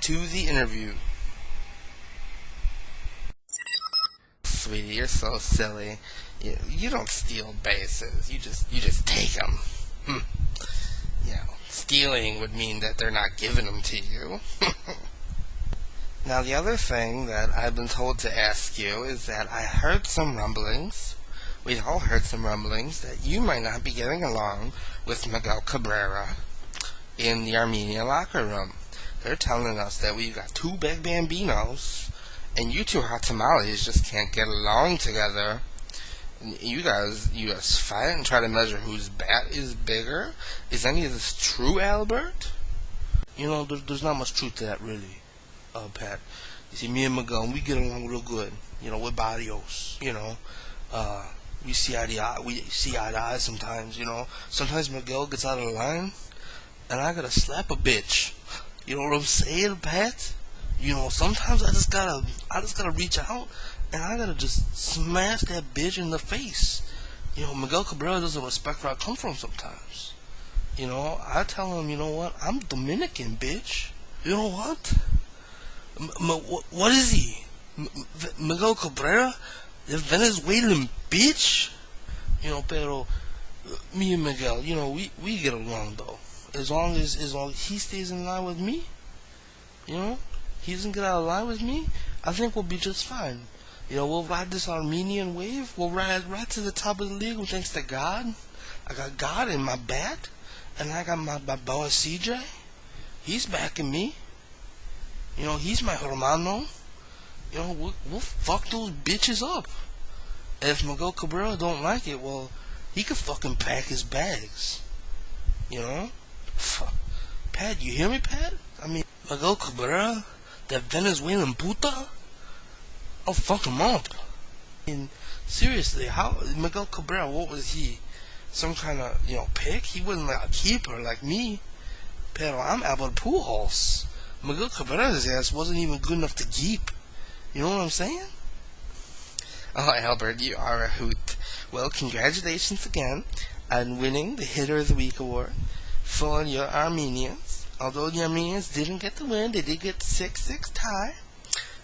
to the interview. Sweetie, you're so silly. You don't steal bases. You just take them. Stealing would mean that they're not giving them to you. Now, the other thing that I've been told to ask you is that I heard some rumblings. We all heard some rumblings that you might not be getting along with Miguel Cabrera in the Armenia locker room. They're telling us that we've got two big bambinos, and you two hot tamales just can't get along together. You guys fight and try to measure whose bat is bigger. Is any of this true, Albert? There's not much truth to that, really, Pat. You see, me and Miguel, we get along real good. We're barrios. We see eye to eye sometimes. Sometimes Miguel gets out of line, and I gotta slap a bitch. You know what I'm saying, Pat? Sometimes I just gotta reach out, and I gotta just smash that bitch in the face. Miguel Cabrera doesn't respect where I come from sometimes. I tell him, you know what? I'm Dominican, bitch. You know what? What is he? Miguel Cabrera? The Venezuelan bitch? Pero me and Miguel, we get along though. As long as he stays in line with me, he doesn't get out of line with me, I think we'll be just fine. We'll ride this Armenian wave. We'll ride right to the top of the league, thanks to God. I got God in my bat, and I got my boy CJ. He's backing me. He's my hermano. We'll fuck those bitches up. And if Miguel Cabrera don't like it, well, he could fucking pack his bags. Pat, you hear me, Pat? I mean, Miguel Cabrera, that Venezuelan puta, I'll fuck him up. Seriously, how Miguel Cabrera? What was he? Some kind of pick? He wasn't like a keeper like me. Pero I'm Albert Pujols. Miguel Cabrera's ass wasn't even good enough to keep. You know what I'm saying? Oh, Albert, you are a hoot. Well, congratulations again on winning the Hitter of the Week award for your Armenians. Although the Armenians didn't get the win, they did get 6-6 tie.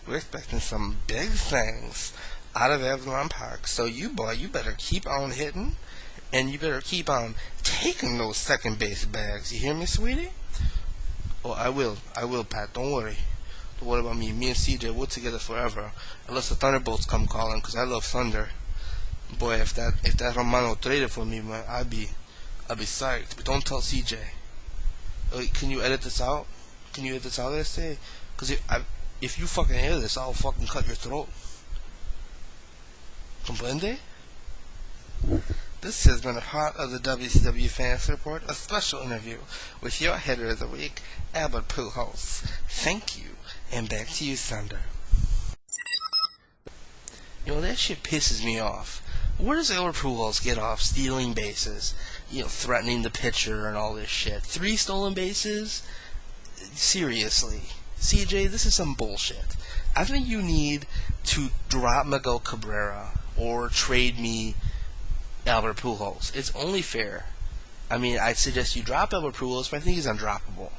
We're expecting some big things out of Avalon Park. So you better keep on hitting, and you better keep on taking those second base bags. You hear me, sweetie? Oh, I will, Pat. Don't worry. Don't worry about me. Me and CJ, we're together forever, unless the Thunderbolts come calling, 'cause I love thunder. Boy, if that Romano traded for me, man, I'd be psyched. But don't tell CJ. Can you edit this out? Can you edit this out, I say? 'Cause if you fucking hear this, I'll fucking cut your throat. Comprende? This has been a part of the WCW Fantasy Report, a special interview with your hitter of the week, Albert Pujols. Thank you, and back to you, Thunder. That shit pisses me off. Where does Albert Pujols get off stealing bases? Threatening the pitcher and all this shit. 3 stolen bases? Seriously. CJ, this is some bullshit. I think you need to drop Miguel Cabrera or trade me Albert Pujols. It's only fair. I mean, I'd suggest you drop Albert Pujols, but I think he's undroppable.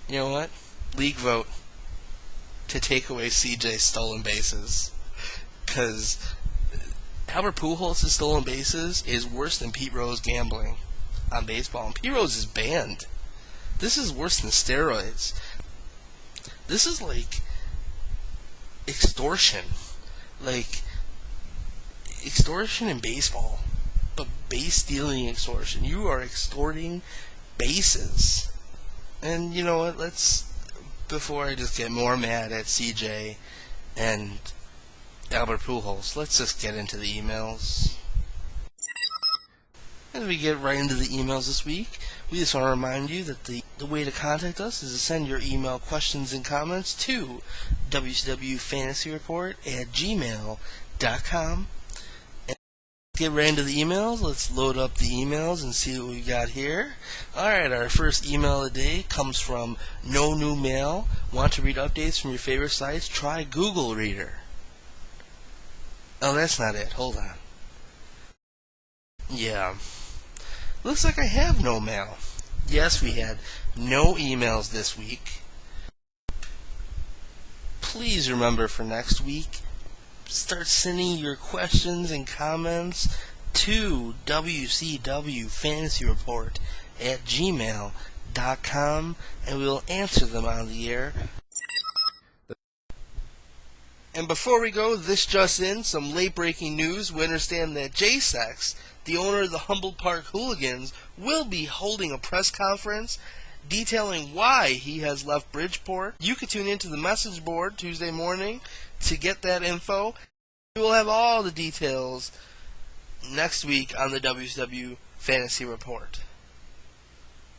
You know what? League vote to take away CJ's stolen bases. Because Albert Pujols' stolen bases is worse than Pete Rose gambling on baseball. And Pete Rose is banned. This is worse than steroids. This is like extortion. Like extortion in baseball. But base stealing extortion. You are extorting bases. And you know what? Before I just get more mad at CJ and Albert Pujols, let's just get into the emails. As we get right into the emails this week, we just want to remind you that the way to contact us is to send your email questions and comments to wcwfantasyreport@gmail.com. And get right into the emails. Let's load up the emails and see what we got here. Alright, our first email of the day comes from No New Mail. Want to read updates from your favorite sites? Try Google Reader. Oh, that's not it. Hold on. Yeah. Looks like I have no mail. Yes, we had no emails this week. please remember for next week, start sending your questions and comments to wcwfantasyreport@gmail.com, and we will answer them on the air. And before we go, this just in, some late-breaking news. We understand that J-Sex, the owner of the Humboldt Park Hooligans, will be holding a press conference detailing why he has left Bridgeport. You can tune into the message board Tuesday morning to get that info. We will have all the details next week on the WCW Fantasy Report.